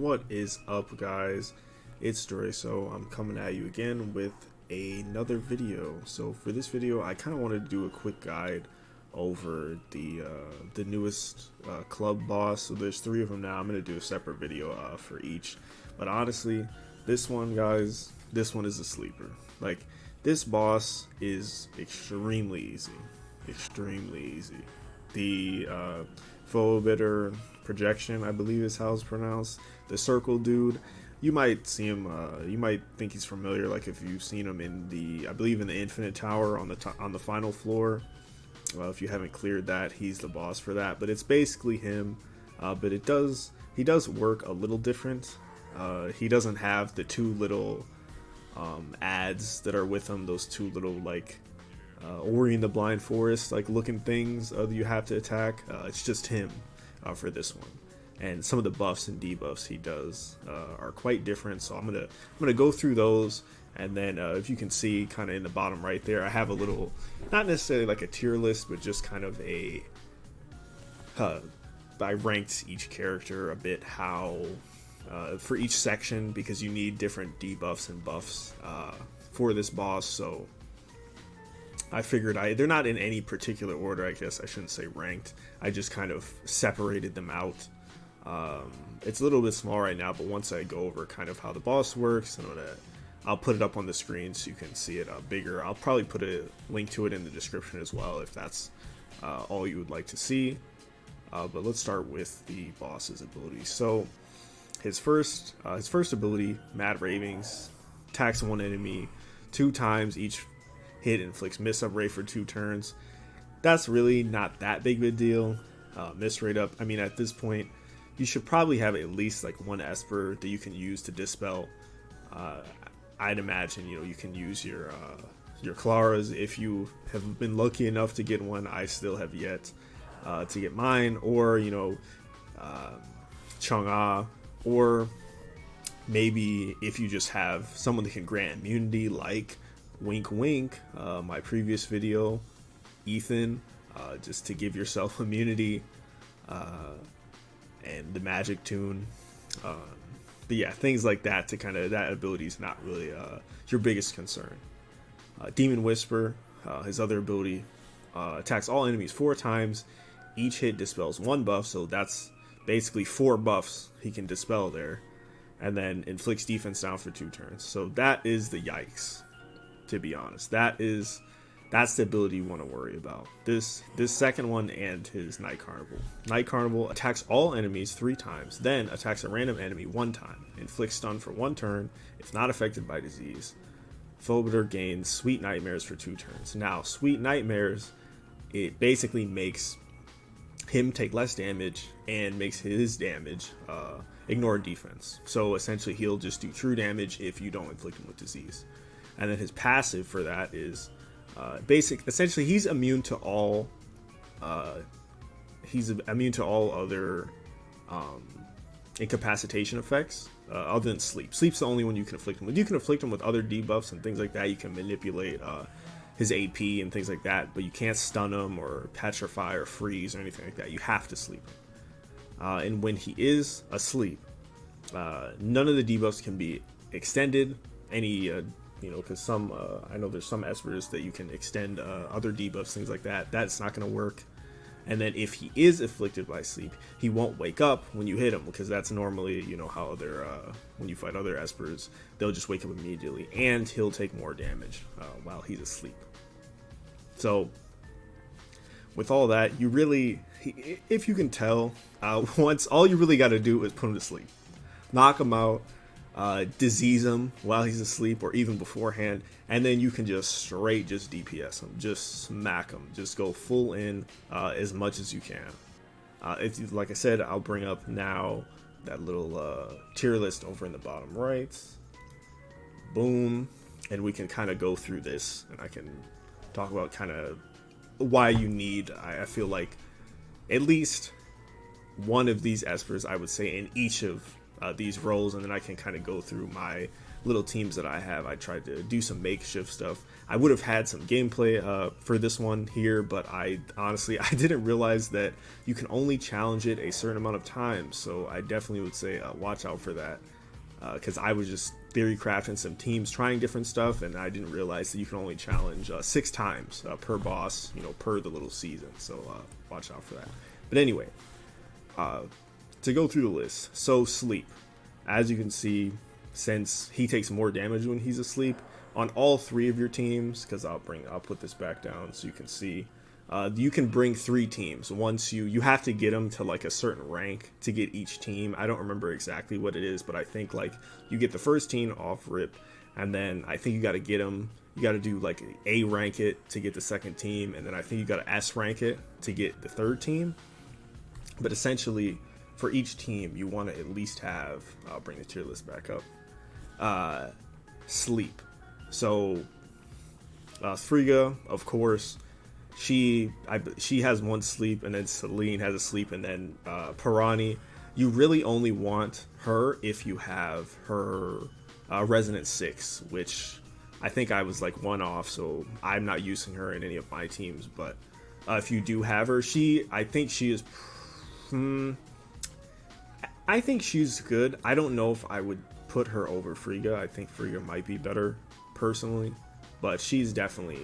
What is up, guys? It's Dreso. I'm coming at you again with another video. So for this video, I kind of wanted to do a quick guide over the newest club boss. So there's 3 of them now. I'm gonna do a separate video for each. But honestly, this one, guys, this one is a sleeper. Like, this boss is extremely easy. Extremely easy. The Phobetor projection, I believe is how it's pronounced. The circle dude, you might see him. You might think he's familiar, like if you've seen him in the, I believe in the Infinite Tower on the final floor. If you haven't cleared that, he's the boss for that. But it's basically him. But he does work a little different. He doesn't have the 2 little ads that are with him. Those 2 little like Ori in the Blind Forest like looking things you have to attack. It's just him for this one, and some of the buffs and debuffs he does are quite different. So I'm gonna go through those, and then if you can see kind of in the bottom right there, I have a little, not necessarily like a tier list, but just kind of a I ranked each character a bit how for each section, because you need different debuffs and buffs for this boss. So I figured they're not in any particular order. I guess I shouldn't say ranked. I just kind of separated them out. It's a little bit small right now, but once I go over kind of how the boss works, I'll put it up on the screen so you can see it bigger. I'll probably put a link to it in the description as well if that's all you would like to see. But let's start with the boss's abilities. So his first ability, Mad Ravings, attacks one enemy 2 times. Each hit inflicts miss up rate for 2 turns. That's really not that big of a deal. Miss rate up, I mean, at this point you should probably have at least like 1 Esper that you can use to dispel. I'd imagine, you know, you can use your Claras if you have been lucky enough to get one. I still have yet to get mine, or you know, Chang'e, or maybe if you just have someone that can grant immunity, like Wink Wink, my previous video, Ethan, just to give yourself immunity, and the magic tune. But yeah, things like that to kind of, that ability is not really your biggest concern. Demon Whisper, his other ability, attacks all enemies 4 times. Each hit dispels 1 buff, so that's basically 4 buffs he can dispel there, and then inflicts defense down for 2 turns. So that is the yikes, to be honest. That's the ability you want to worry about. This second one and his Night Carnival. Night Carnival attacks all enemies 3 times, then attacks a random enemy 1 time, inflicts stun for 1 turn if not affected by disease. Phobetor gains Sweet Nightmares for 2 turns. Now, Sweet Nightmares, it basically makes him take less damage and makes his damage ignore defense. So essentially he'll just do true damage if you don't inflict him with disease. And then his passive for that is essentially he's immune to all other incapacitation effects other than sleep. Sleep's the only one you can afflict him with. You can afflict him with other debuffs and things like that. You can manipulate his AP and things like that, but you can't stun him or petrify or freeze or anything like that. You have to sleep him. And when he is asleep, none of the debuffs can be extended. Because I know there's some Espers that you can extend other debuffs, things like that. That's not going to work. And then if he is afflicted by sleep, he won't wake up when you hit him, because that's normally, you know, how they're when you fight other Espers, they'll just wake up immediately, and he'll take more damage while he's asleep. So with all that, you really, if you can tell, once, all you really got to do is put him to sleep, knock him out, disease him while he's asleep or even beforehand, and then you can just straight just DPS him, just smack him, just go full in as much as you can. Like I said, I'll bring up now that little tier list over in the bottom right. Boom. And we can kind of go through this, and I can talk about kind of why you need, I feel like, at least one of these Espers, I would say, in each of these roles, and then I can kind of go through my little teams that I have, I tried to do some makeshift stuff. I would have had some gameplay for this one here, but I honestly I didn't realize that you can only challenge it a certain amount of times. So I definitely would say watch out for that, because I was just theory crafting some teams, trying different stuff, and I didn't realize that you can only challenge 6 times per boss, per the little season. So watch out for that. But anyway, to go through the list. So sleep, as you can see, since he takes more damage when he's asleep on all 3 of your teams, because I'll put this back down so you can see. You can bring 3 teams. Once you have to get them to like a certain rank to get each team. I don't remember exactly what it is, but I think like you get the first team off rip, and then I think you got to get them. You got to do like A rank it to get the second team, and then I think you got to S rank it to get the third team. But essentially, for each team, you want to at least have. I'll bring the tier list back up. Sleep. So Frigga, of course, she has 1 sleep, and then Celine has a sleep, and then Pirani. You really only want her if you have her Resonant 6, which I think I was like 1 off, so I'm not using her in any of my teams. But if you do have her, I think she is. I think she's good. I don't know if I would put her over Frigga. I think Frigga might be better personally, but she's definitely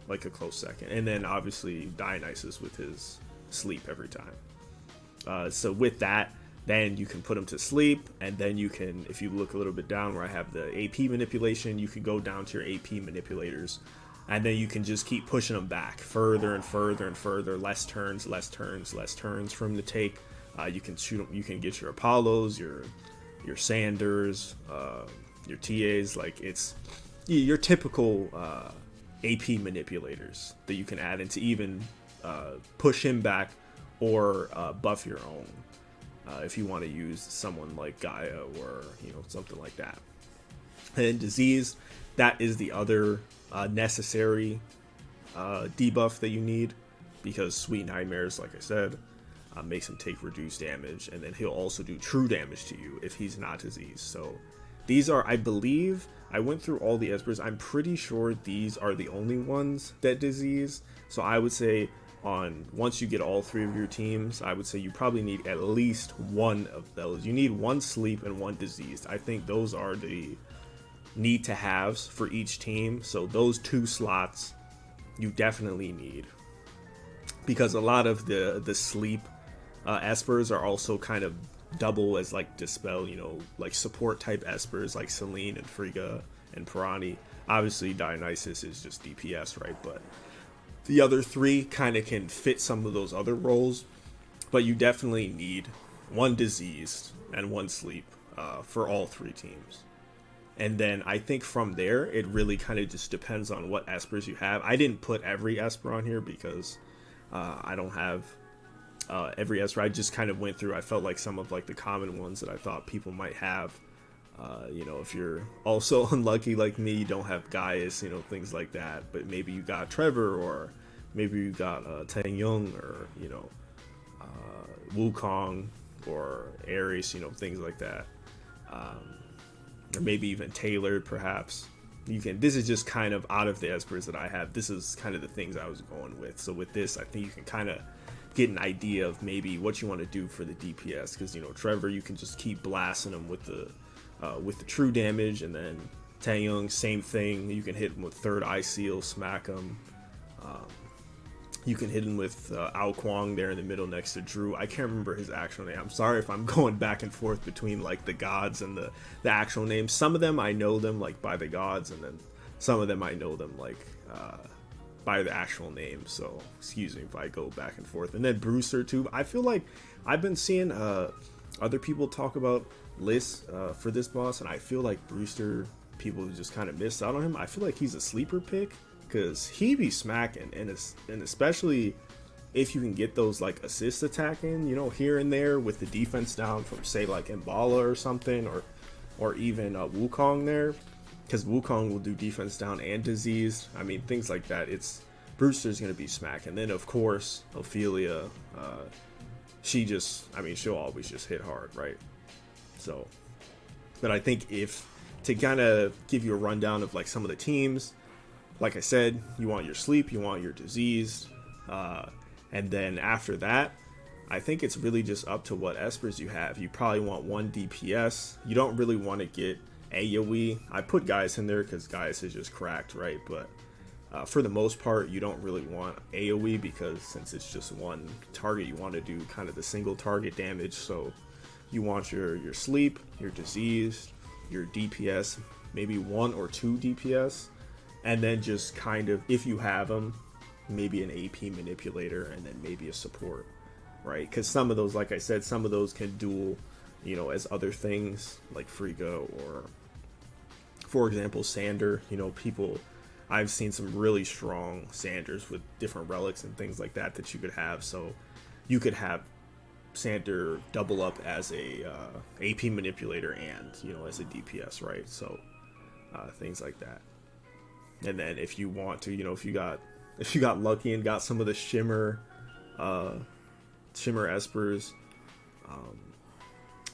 like a close second. And then obviously Dionysus with his sleep every time. So with that, then you can put him to sleep, and then you can, if you look a little bit down where I have the AP manipulation, you can go down to your AP manipulators, and then you can just keep pushing them back further and further and further. Less turns for him to take. You can shoot them, you can get your Apollos, your Sanders, your TAs, like it's your typical AP manipulators that you can add into even push him back or buff your own if you want to use someone like Gaia or something like that. And disease, that is the other necessary debuff that you need, because Sweet Nightmares, like I said, makes him take reduced damage, and then he'll also do true damage to you if he's not diseased. So these are, I believe, I went through all the Espers. I'm pretty sure these are the only ones that disease. So I would say once you get all 3 of your teams, I would say you probably need at least 1 of those. You need 1 sleep and 1 diseased. I think those are the need to haves for each team. So those 2 slots you definitely need, because a lot of the sleep Espers are also kind of double as like dispel, like support type Espers like Celine and Frigga and Pirani. Obviously Dionysus is just DPS, right? But the other 3 kind of can fit some of those other roles, but you definitely need 1 diseased and 1 sleep for all 3 teams. And then I think from there, it really kind of just depends on what Espers you have. I didn't put every Esper on here because I don't have every Esper. I just kind of went through, I felt like some of like the common ones that I thought people might have. If you're also unlucky like me, you don't have Gaius, things like that. But maybe you got Trevor, or maybe you got Tang Yung, or Wukong, or Ares, things like that. Or maybe even Taylor, perhaps. This is just kind of out of the Espers that I have. This is kind of the things I was going with. So with this, I think you can kind of get an idea of maybe what you want to do for the DPS, because Trevor, you can just keep blasting him with the true damage, and then Taeyong, same thing. You can hit him with third eye seal, smack him. You can hit him with Ao Kwang there in the middle next to Drew. I can't remember his actual name. I'm sorry if I'm going back and forth between like the gods and the actual names. Some of them I know them like by the gods, and then some of them I know them like by the actual name. So excuse me if I go back and forth. And then Brewster too. I feel like I've been seeing other people talk about lists for this boss, and I feel like Brewster, people just kind of missed out on him. I feel like he's a sleeper pick, because he be smacking, and especially if you can get those like assist attacking, here and there with the defense down from say like Mbala or something, or even Wukong there, because Wukong will do defense down and disease. I mean, things like that. Brewster's gonna be smacking. Then of course Ophelia, she'll always just hit hard, right? So, but I think if to kind of give you a rundown of like some of the teams, like I said, you want your sleep, you want your disease, and then after that, I think it's really just up to what Espers you have. You probably want 1 DPS. You don't really want to get AoE. I put Gaius in there because Gaius is just cracked, right? But for the most part, you don't really want AoE because since it's just one target, you want to do kind of the single target damage. So you want your sleep, your disease, your DPS, maybe 1 or 2 DPS, and then just kind of, if you have them, maybe an AP manipulator and then maybe a support, right? Because some of those, like I said, some of those can duel, you know, as other things like Friga or, for example, Sander. You know, people, I've seen some really strong Sanders with different relics and things like that that you could have. So you could have Sander double up as a AP manipulator and, you know, as a DPS, right? So things like that. And then if you want to, you know, if you got lucky and got some of the shimmer Espers,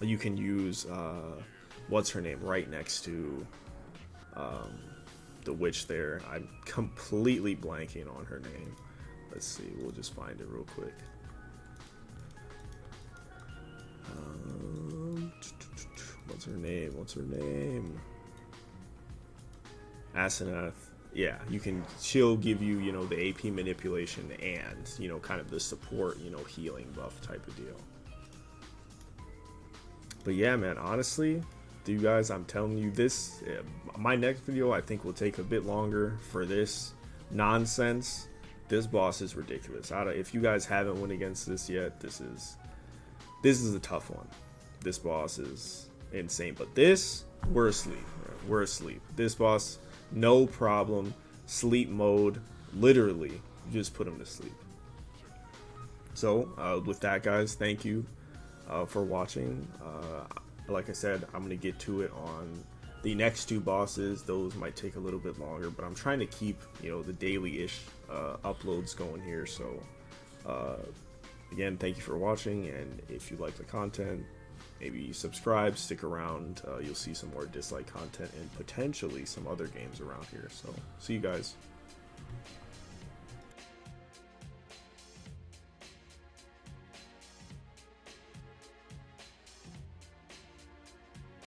you can use what's her name right next to the witch there. I'm completely blanking on her name. Let's see, we'll just find it real quick. What's her name? Asenath. Yeah, she'll give you, you know, the AP manipulation and, you know, kind of the support, you know, healing buff type of deal. But yeah, man, honestly, you guys, I'm telling you this, my next video I think will take a bit longer for this nonsense. This boss is ridiculous. If you guys haven't went against this yet, this is a tough one. This boss is insane, but this, we're asleep. Right? We're asleep. This boss, no problem. Sleep mode, literally, just put him to sleep. So, with that, guys, thank you for watching. Like I said, I'm going to get to it on the next 2 bosses. Those might take a little bit longer, but I'm trying to keep, you know, the daily-ish uploads going here. So, again, thank you for watching, and if you like the content, maybe subscribe, stick around. You'll see some more Dislyte content and potentially some other games around here. So, see you guys.